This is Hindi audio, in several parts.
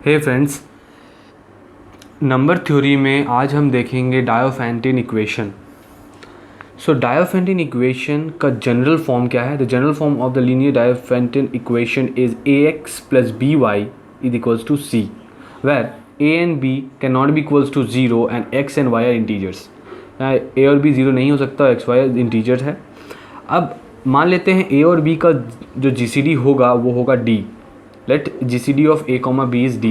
हे फ्रेंड्स, नंबर थ्योरी में आज हम देखेंगे Diophantine equation. So Diophantine equation का जनरल फॉर्म क्या है? The general form of the linear Diophantine equation is ax plus by is equals to c, where a and b cannot be equals to 0 and x and y are integers। a और b ज़ीरो नहीं हो सकता, x y इंटीजर्स है। अब मान लेते हैं a और b का जो GCD होगा वो होगा d। Let GCD of a comma b is d.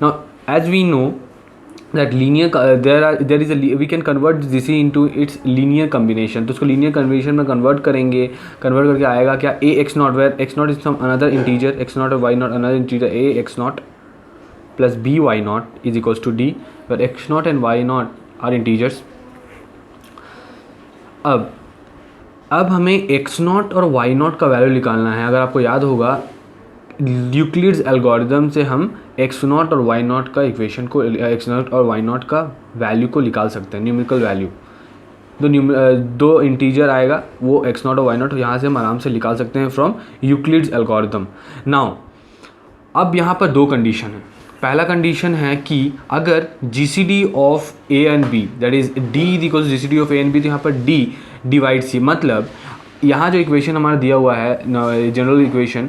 Now as we know that there is a we can convert GCD into its linear combination। तो उसको linear combination में convert करेंगे, convert करके आएगा क्या a x naught, where x naught is some another integer, x naught और y naught another integer, a x naught plus b y naught is equals to d, where x naught and y naught are integers। अब हमें x naught और y naught का वैल्यू निकालना है। अगर आपको याद होगा यूक्लिड्स एल्गोरिदम से हम एक्स नॉट और वाई नॉट का इक्वेशन को, एक्स नॉट और वाई नॉट का वैल्यू को निकाल सकते हैं, न्यूमेरिकल वैल्यू। दो इंटीजर आएगा वो एक्स नॉट और वाई नॉट, यहाँ से हम आराम से निकाल सकते हैं फ्रॉम यूक्लिड्स एल्गोरिदम। नाउ अब यहाँ पर दो कंडीशन है। पहला कंडीशन है कि अगर GCD of a and b, that is d is equal to GCD of a and b, तो यहाँ पर डी डिवाइड सी, मतलब यहाँ जो इक्वेशन हमारा दिया हुआ है general equation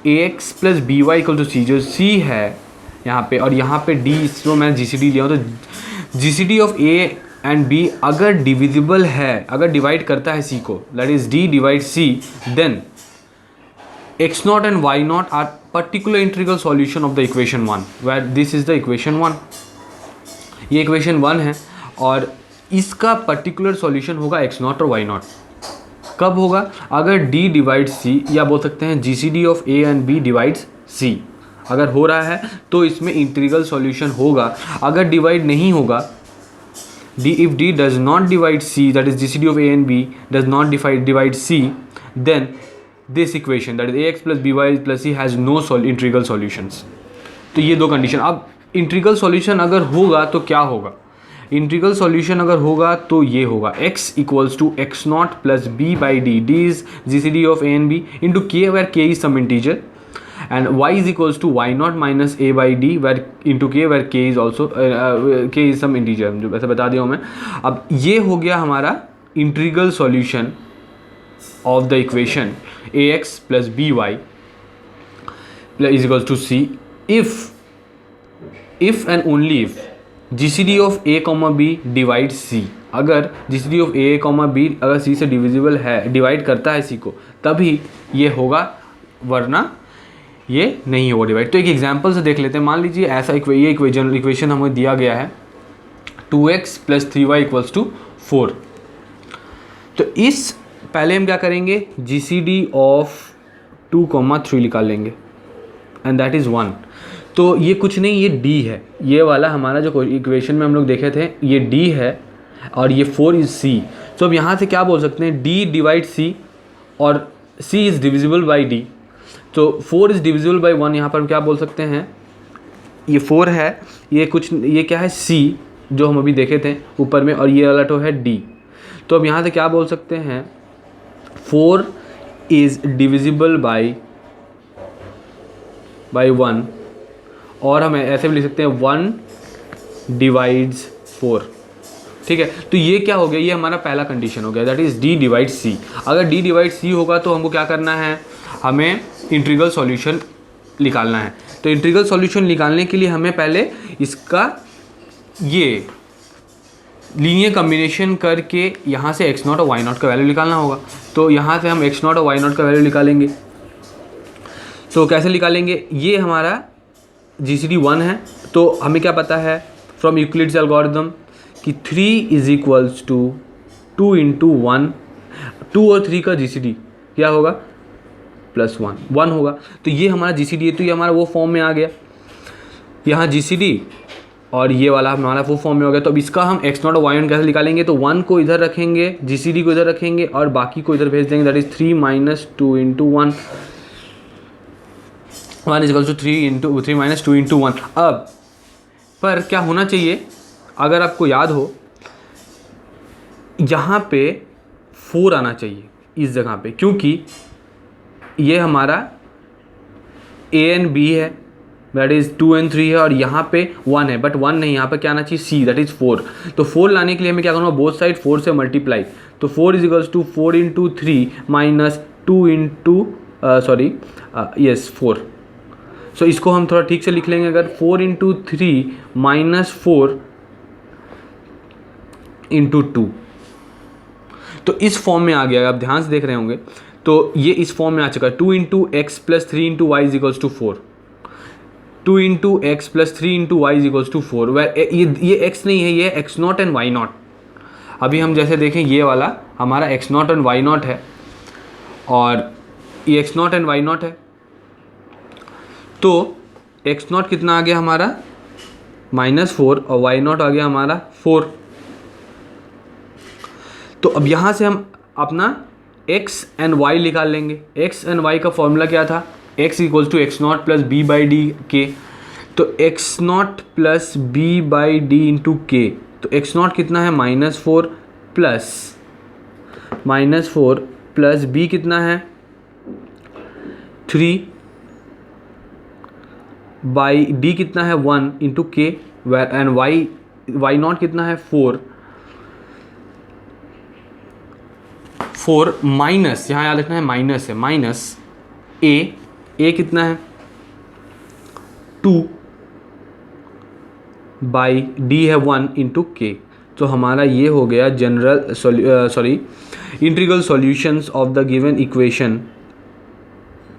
ax plus B Y equal to C, जो c है यहाँ पे, और यहाँ पे d, इसको मैं GCD लिया हूँ, तो GCD of a and b अगर डिविजिबल है, अगर डिवाइड करता है c को, that is d divide c, then x not and y not are particular integral solution of the equation 1, where this is the equation 1। ये इक्वेशन 1 है और इसका पर्टिकुलर सॉल्यूशन होगा x नॉट और y नॉट। कब होगा? अगर d डिवाइड c, या बोल सकते हैं GCD of a and b divides c अगर हो रहा है तो इसमें इंटीग्रल सॉल्यूशन होगा। अगर डिवाइड नहीं होगा, if d does not divide c, that is GCD of a and b does not divide c, then this equation, that is ax plus by plus c has no integral solutions। तो ये दो कंडीशन। अब इंटीग्रल सॉल्यूशन अगर होगा तो क्या होगा? इंटीग्रल सॉल्यूशन अगर होगा तो ये होगा x equals to x not plus b by d, d is GCD of a and b, into k, where k is some integer, and y is equals to y not minus a by d, where into k, where k is also k is some integer, जो वैसे बता दिया हूँ मैं। अब ये हो गया हमारा integral solution of the equation ax plus B y is equals to c if and only if GCD of a comma b divide c। अगर GCD of a comma b अगर c से डिविजिबल है, डिवाइड करता है c को, तभी ये होगा, वरना ये नहीं होगा डिवाइड। तो एक एग्जांपल से देख लेते हैं। मान लीजिए ऐसा ये इक्वेशन हमें दिया गया है 2x plus 3y equals to 4। तो इस पहले हम क्या करेंगे, GCD ऑफ 2,3 निकाल लेंगे, एंड दैट इज़ 1। तो ये कुछ नहीं, ये d है, ये वाला हमारा जो इक्वेशन में हम लोग देखे थे ये d है, और ये 4 इज c। तो अब यहाँ से क्या बोल सकते हैं, d डिवाइड c, और c is divisible by d, तो 4 इज़ डिविजिबल बाई 1। यहाँ पर हम क्या बोल सकते हैं, ये 4 है, ये क्या है c, जो हम अभी देखे थे ऊपर में, और ये वाला तो है d। तो अब यहाँ से क्या बोल सकते हैं, 4 इज़ डिविजिबल बाई 1, और हम ऐसे भी लिख सकते हैं 1 डिवाइड्स 4। ठीक है, तो ये क्या हो गया, ये हमारा पहला कंडीशन हो गया, that is d divide c। अगर d डिवाइड c होगा तो हमको क्या करना है, हमें इंटीग्रल सॉल्यूशन निकालना है। तो इंटीग्रल सॉल्यूशन निकालने के लिए हमें पहले इसका ये लीनियर कम्बिनेशन करके यहाँ से x नॉट और y नॉट का वैल्यू निकालना होगा। तो यहाँ से हम x नॉट और y नॉट का वैल्यू निकालेंगे। तो कैसे निकालेंगे, ये हमारा GCD 1 है, तो हमें क्या पता है फ्रॉम यूक्लिड्स एल्गोरिदम कि 3 इज इक्वल्स टू 2 इंटू 1, 2 और 3 का GCD क्या होगा, प्लस 1 होगा। तो ये हमारा GCD है, तो ये हमारा वो फॉर्म में आ गया, यहाँ GCD और ये वाला हमारा वो फॉर्म में हो गया। तो अब इसका हम x नॉट और y नॉट कैसे निकालेंगे, तो 1 को इधर रखेंगे, GCD को इधर रखेंगे, और बाकी को इधर भेज देंगे, that is 3 minus 2 into 1, 1 is equal to 3 minus 2 into 1। अब पर क्या होना चाहिए, अगर आपको याद हो, यहाँ पे 4 आना चाहिए इस जगह पे, क्योंकि ये हमारा a एंड b है, दैट इज़ 2 and 3 है, और यहाँ पे 1 है, बट 1 नहीं, यहाँ पे क्या आना चाहिए C, दैट इज़ 4। तो 4 लाने के लिए हमें क्या करूँगा, बोथ साइड 4 से मल्टीप्लाई, तो 4 is equals to 4 into 3 minus 2 into 4। So इसको हम थोड़ा ठीक से लिख लेंगे, अगर 4 इंटू 3 माइनस 4 इंटू 2, तो इस फॉर्म में आ गया। आप ध्यान से देख रहे होंगे तो ये इस फॉर्म में आ चुका है, 2 into x plus 3 into y is equals to 4। 2 into x plus 3 into y is equals to 4। ये एक्स नहीं है, ये x not and y not. अभी हम जैसे देखें, ये वाला हमारा x not and y not है, और ये x not and y not है। तो एक्स नॉट कितना आ गया हमारा -4, और वाई नॉट आ गया हमारा 4। तो अब यहाँ से हम अपना x एंड y निकाल लेंगे। x एंड y का फॉर्मूला क्या था, x equals to x not plus b by d k. तो x not plus b by d into k, तो एक्स नॉट कितना है -4 प्लस बी कितना है 3 बाई डी कितना है 1 इंटू के, एंड वाई नॉट कितना है 4 माइनस, यहाँ याद रखना है माइनस है, माइनस ए कितना है 2 बाई डी है 1 इंटू के। तो हमारा ये हो गया general integral solutions of the given equation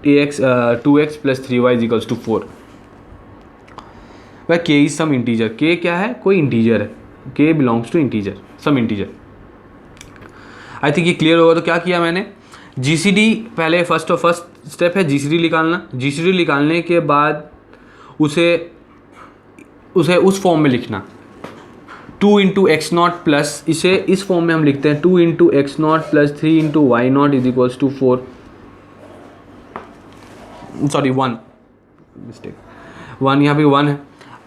2x plus 3y equals to 4। वह के इज सम इंटीजर, के क्या है, कोई इंटीजर है, k belongs to integer, some integer. I think ये क्लियर होगा। तो क्या किया मैंने, जीसीडी पहले फर्स्ट स्टेप है जीसीडी निकालना। जीसीडी निकालने के बाद उसे उस फॉर्म में लिखना, 2 इंटू एक्स नॉट प्लस, इसे इस फॉर्म में हम लिखते हैं 2 into x not plus 3 into y not is equals to 4, sorry 1 mistake, 1 यहाँ पे 1 है।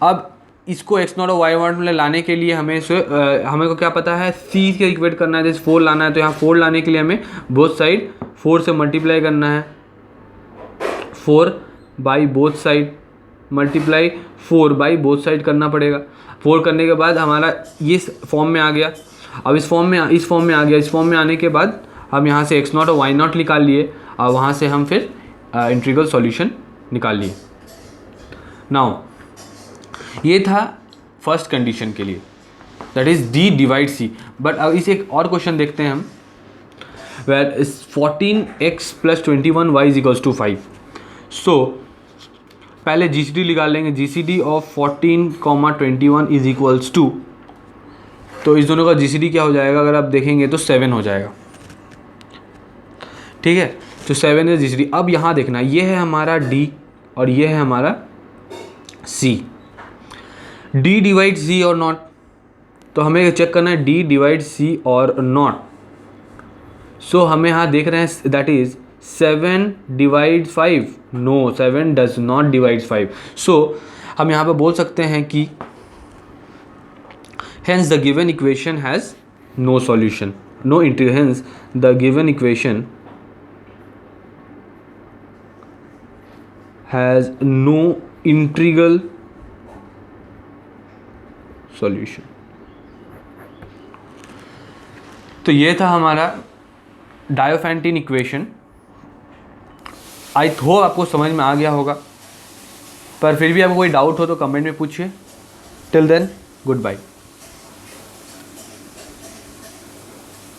अब इसको एक्स नॉट और वाई नॉट में लाने के लिए हमें को क्या पता है, सी के इक्वेट करना है, जैसे 4 लाना है, तो यहाँ 4 लाने के लिए हमें बोथ साइड 4 से मल्टीप्लाई करना है, 4 by both side multiply 4 by both side करना पड़ेगा। 4 करने के बाद हमारा ये फॉर्म में आ गया। अब इस फॉर्म में आ गया। इस फॉर्म में आने के बाद हम यहाँ से एक्स नॉट और वाई नॉट निकाल लिए, और वहाँ से हम फिर इंटीग्रल सॉल्यूशन निकाल लिए। नाउ ये था फर्स्ट कंडीशन के लिए, that is d divide c. But अब इसे एक और क्वेश्चन देखते हैं हम, where 14x plus 21y is equals to 5। So पहले जीसीडी निकाल लेंगे, GCD of 14, 21 is equals to, तो इस दोनों का जीसीडी क्या हो जाएगा, अगर आप देखेंगे तो 7 हो जाएगा। ठीक है, तो 7 है जीसीडी। अब यहाँ देखना, ये है हमारा d और ये है हमारा c। d डिवाइड c और नॉट, तो हमें चेक करना है d डिवाइड c और नॉट। सो हमें यहाँ देख रहे हैं that is 7 divide 5, no 7 does not divide 5। So हम यहाँ पे बोल सकते हैं कि hence the given equation has no solution, no integral, hence the given equation has no integral solution। तो ये था हमारा डायोफेंटिन इक्वेशन। आई होप आपको समझ में आ गया होगा, पर फिर भी आपको कोई डाउट हो तो कमेंट में पूछिए। Till then good bye.